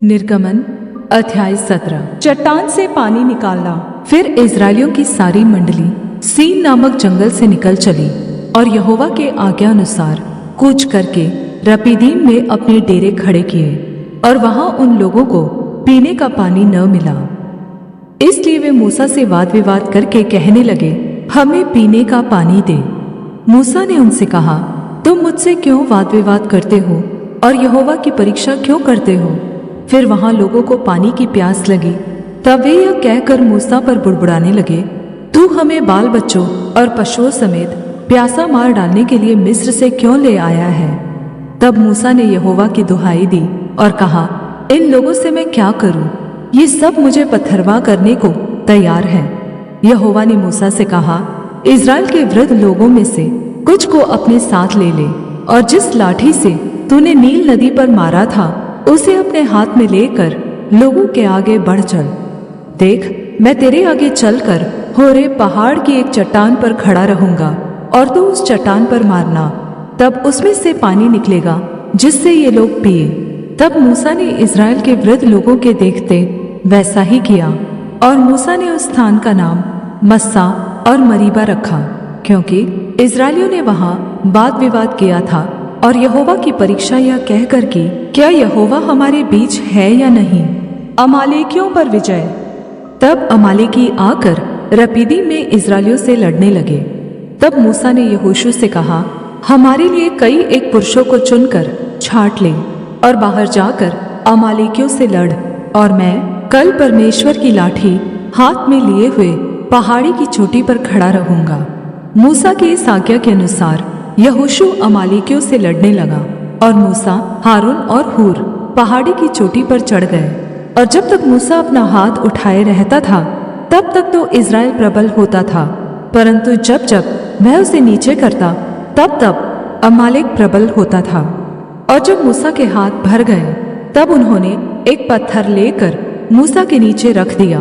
निर्गमन अध्याय 17। चट्टान से पानी निकालना। फिर इस्राएलियों की सारी मंडली सीन नामक जंगल से निकल चली और यहोवा के आज्ञा अनुसार कूच करके रपीदीम में अपने डेरे खड़े किए, और वहां उन लोगों को पीने का पानी न मिला। इसलिए वे मूसा से वाद विवाद करके कहने लगे, हमें पीने का पानी दे। मूसा ने उनसे कहा, तुम मुझसे क्यों वाद विवाद करते हो और यहोवा की परीक्षा क्यों करते हो? फिर वहां लोगों को पानी की प्यास लगी। तब वे यह कहकर मूसा पर बुड़बुड़ाने लगे, तू हमें बाल बच्चों और पशुओं समेत प्यासा मार डालने के लिए मिस्र से क्यों ले आया है? तब मूसा ने यहोवा की दुहाई दी और कहा, इन लोगों से मैं क्या करूं? ये सब मुझे पत्थरवाह करने को तैयार है। यहोवा ने मूसा से कहा, इस्राएल के वृद्ध लोगों में से कुछ को अपने साथ ले ले, और जिस लाठी से तूने नील नदी पर मारा था उसे अपने हाथ में लेकर लोगों के आगे बढ़ चल। देख, मैं तेरे आगे चलकर होरे पहाड़ की एक चट्टान पर खड़ा रहूंगा, और तू उस चट्टान पर मारना, तब उसमें से पानी निकलेगा जिससे ये लोग पिए। तब मूसा ने इस्राएल के वृद्ध लोगों के देखते वैसा ही किया, और मूसा ने उस स्थान का नाम मस्सा और मरीबा रखा, क्योंकि इस्राएलियों ने वहां वाद विवाद किया था और यहोवा की परीक्षा यह कहकर की, क्या यहोवा हमारे बीच है या नहीं? अमालेकियों पर विजय। तब अमालेकी आकर रपीदीम में इस्राएलियों से लड़ने लगे। तब मूसा ने यहोशू से कहा, हमारे लिए कई एक पुरुषों को चुनकर छांट ले और बाहर जाकर अमालेकियों से लड़, और मैं कल परमेश्वर की लाठी हाथ में लिए हुए पहाड़ी की चोटी पर खड़ा रहूंगा। मूसा की इस आज्ञा के अनुसार यहोशू अमालेकियों से लड़ने लगा, और मूसा, हारून और हूर पहाड़ी की चोटी पर चढ़ गए। और जब तक मूसा अपना हाथ उठाए रहता था तब तक तो इस्राएल प्रबल होता था, परंतु जब जब वह उसे नीचे करता तब तब अमालेक प्रबल होता था। और जब मूसा के हाथ भर गए तब उन्होंने एक पत्थर लेकर मूसा के नीचे रख दिया,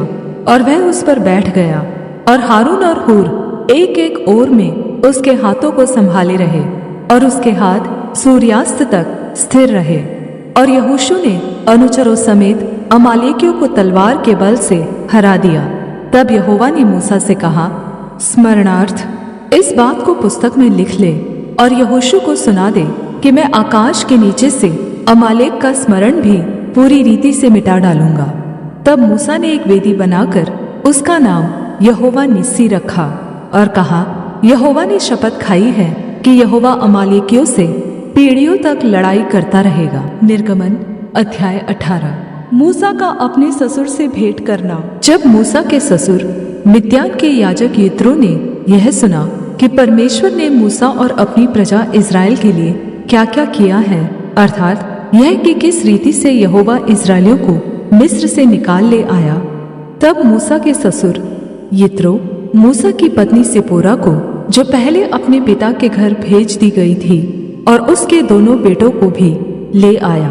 और वह उस पर बैठ गया, और हारून और हूर एक एक ओर में उसके हाथों को संभाले रहे, और उसके हाथ सूर्यास्त तक स्थिर रहे। और यहोशू ने अनुचरों समेत अमालेकियों को तलवार के बल से हरा दिया। तब यहोवा ने मूसा से कहा, स्मरणार्थ इस बात को पुस्तक में लिख ले, और यहोशू को सुना दे कि मैं आकाश के नीचे से अमालेक का स्मरण भी पूरी रीति से मिटा डालूंगा। तब मूसा ने एक वेदी बनाकर उसका नाम यहोवा निस्सी रखा, और कहा, यहोवा ने शपथ खाई है कि यहोवा अमालेकियों से पीढ़ियों तक लड़ाई करता रहेगा। निर्गमन अध्याय 18। मूसा का अपने ससुर से भेंट करना। जब मूसा के ससुर मिद्यान के याजक यित्रो ने यह सुना कि परमेश्वर ने मूसा और अपनी प्रजा इस्राएल के लिए क्या क्या किया है, अर्थात यह कि किस रीति से यहोवा इस्राएलियों को मिस्र से निकाल ले आया, तब मूसा के ससुर यित्रो मूसा की पत्नी सिपोरा को, जो पहले अपने पिता के घर भेज दी गई थी, और उसके दोनों बेटों को भी ले आया।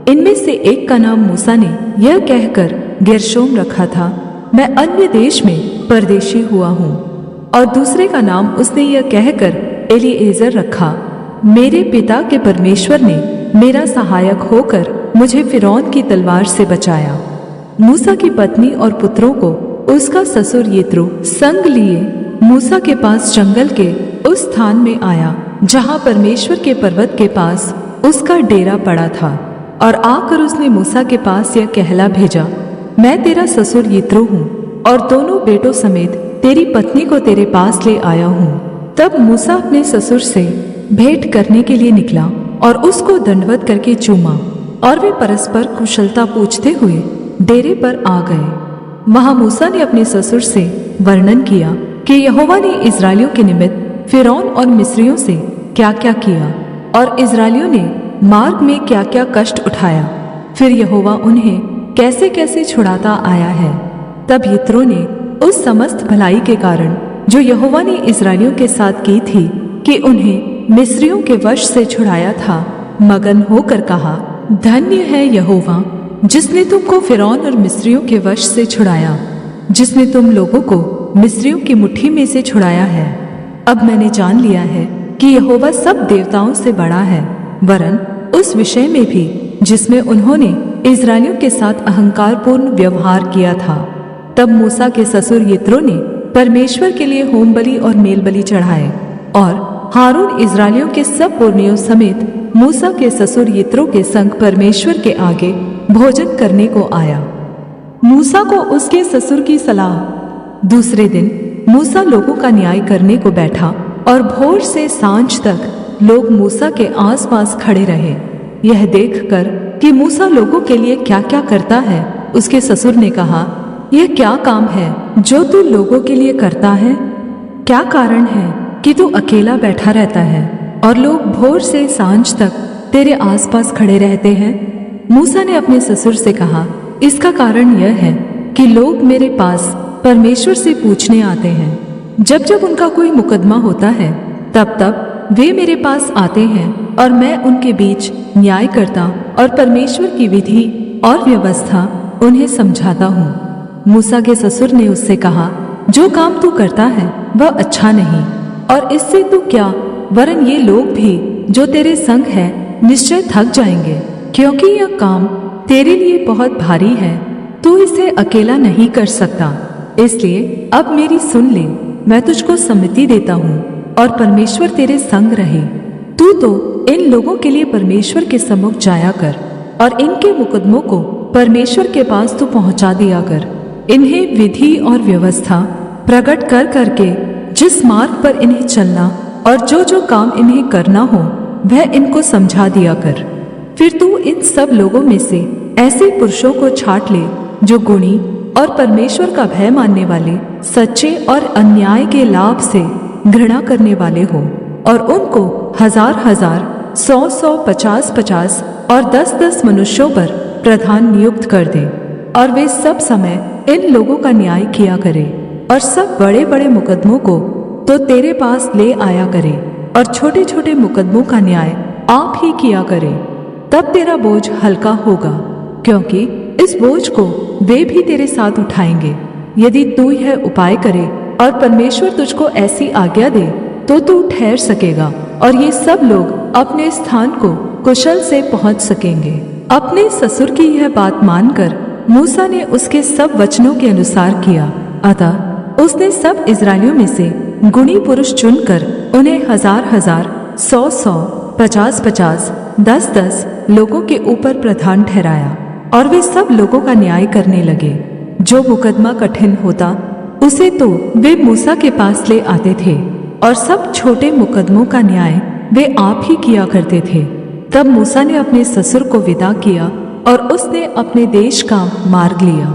इनमें से एक का नाम मूसा ने यह कहकर गेर्शोम रखा था, मैं अन्य देश में परदेशी हुआ हूँ, और दूसरे का नाम उसने यह कहकर एलीएजर रखा, मेरे पिता के परमेश्वर ने मेरा सहायक होकर मुझे फिरौन की तलवार से बचाया। मूसा की पत्नी और पुत्रों को उसका ससुर यित्रो संग लिए मूसा के पास जंगल के उस स्थान में आया जहां परमेश्वर के पर्वत के पास उसका डेरा पड़ा था, और आकर उसने मूसा के पास यह कहला भेजा, मैं तेरा ससुर यित्रो हूँ, और दोनों बेटों समेत तेरी पत्नी को तेरे पास ले आया हूँ। तब मूसा अपने ससुर से भेंट करने के लिए निकला और उसको दंडवत करके चूमा, और वे परस्पर कुशलता पूछते हुए डेरे पर आ गए। वहां मूसा ने अपने ससुर से वर्णन किया कि यहोवा ने इस्राएलियों के निमित्त फिरौन और मिस्रियों से क्या क्या किया, और इस्राएलियों ने मार्ग में क्या क्या कष्ट उठाया, फिर यहोवा उन्हें कैसे कैसे छुड़ाता आया है। तब यित्रो ने उस समस्त भलाई के कारण जो यहोवा ने इस्राएलियों के साथ की थी कि उन्हें मिस्रियों के वश से छुड़ाया था, मगन होकर कहा, धन्य है यहोवा जिसने तुमको फिरौन और मिस्रियों के वश से छुड़ाया, जिसने तुम लोगों को मिस्रियों की मुट्ठी में से छुड़ाया है। अब मैंने जान लिया है कि यहोवा सब देवताओं से बड़ा है, वरन उस विषय में भी जिसमें उन्होंने इस्राएलियों के साथ अहंकारपूर्ण व्यवहार किया था। तब मूसा के ससुर यित्रो ने परमेश्वर के लिए होम बलि और मेल बलि चढ़ाए, और हारून इस्राएलियों के सब पुरनियों समेत मूसा के ससुर यित्रो के संग परमेश्वर के आगे भोजन करने को आया। मूसा को उसके ससुर की सलाह। दूसरे दिन मूसा लोगों का न्याय करने को बैठा, और भोर से सांझ तक लोग मूसा के आसपास खड़े रहे। यह देखकर कि मूसा लोगों के लिए क्या क्या करता है, उसके ससुर ने कहा, यह क्या काम है जो तू लोगों के लिए करता है? क्या कारण है कि तू अकेला बैठा रहता है और लोग भोर से सांझ तक तेरे आसपास खड़े रहते हैं? मूसा ने अपने ससुर से कहा, इसका कारण यह है कि लोग मेरे पास परमेश्वर से पूछने आते हैं। जब जब उनका कोई मुकदमा होता है, तब तब वे मेरे पास आते हैं, और मैं उनके बीच न्याय करता और परमेश्वर की विधि और व्यवस्था उन्हें समझाता हूँ। मूसा के ससुर ने उससे कहा, जो काम तू करता है वह अच्छा नहीं, और इससे तू क्या, वरन ये लोग भी जो तेरे संग है निश्चय थक जाएंगे, क्योंकि यह काम तेरे लिए बहुत भारी है। तू इसे अकेला नहीं कर सकता। इसलिए अब मेरी सुन ले, मैं तुझको सम्मति देता हूँ, और परमेश्वर तेरे संग रहे। तू तो इन लोगों के लिए परमेश्वर के सम्मुख जाया कर, और इनके मुकदमों को परमेश्वर के पास तू पहुँचा दिया कर। इन्हें विधि और व्यवस्था प्रकट कर करके जिस मार्ग पर इन्हें चलना और जो जो काम इन्हें करना हो वह इनको समझा दिया कर। फिर तू इन सब लोगों में से ऐसे पुरुषों को छांट ले जो गुणी और परमेश्वर का भय मानने वाले, सच्चे और अन्याय के लाभ से घृणा करने वाले हो, और उनको 1000-1000, 100-100, 50-50 और 10-10 मनुष्यों पर प्रधान नियुक्त कर दे, और वे सब समय इन लोगों का न्याय किया करे, और सब बड़े बड़े मुकदमों को तो तेरे पास ले आया करे, और छोटे छोटे मुकदमों का न्याय आप ही किया करे। तब तेरा बोझ हल्का होगा, क्योंकि इस बोझ को वे भी तेरे साथ उठाएंगे। यदि तू यह उपाय करे और परमेश्वर तुझको ऐसी आज्ञा दे, तो तू ठहर सकेगा, और ये सब लोग अपने स्थान को कुशल से पहुंच सकेंगे। अपने ससुर की यह बात मानकर मूसा ने उसके सब वचनों के अनुसार किया। अतः उसने सब इस्राएलियों में से गुणी पुरुष चुनकर उन्हें 1000-1000, 100-100, 50-50, 10-10 लोगों के ऊपर प्रधान ठहराया, और वे सब लोगों का न्याय करने लगे। जो मुकदमा कठिन होता उसे तो वे मूसा के पास ले आते थे, और सब छोटे मुकदमों का न्याय वे आप ही किया करते थे। तब मूसा ने अपने ससुर को विदा किया, और उसने अपने देश का मार्ग लिया।